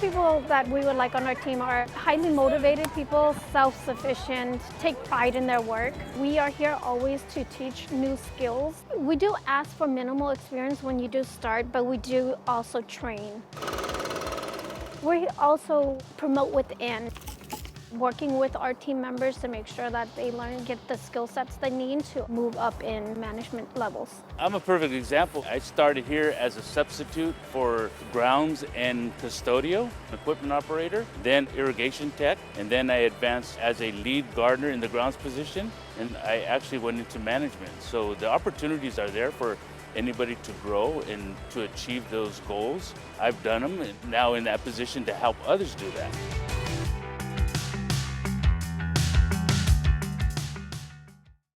people that we would like on our team are highly motivated people, self-sufficient, take pride in their work. We are here always to teach new skills. We do ask for minimal experience when you do start, but we do also train. We also promote within, working with our team members to make sure that they learn, get the skill sets they need to move up in management levels. I'm a perfect example. I started here as a substitute for grounds and custodial, equipment operator, then irrigation tech, and then I advanced as a lead gardener in the grounds position, and I actually went into management. So the opportunities are there for anybody to grow and to achieve those goals. I've done them, and now in that position to help others do that.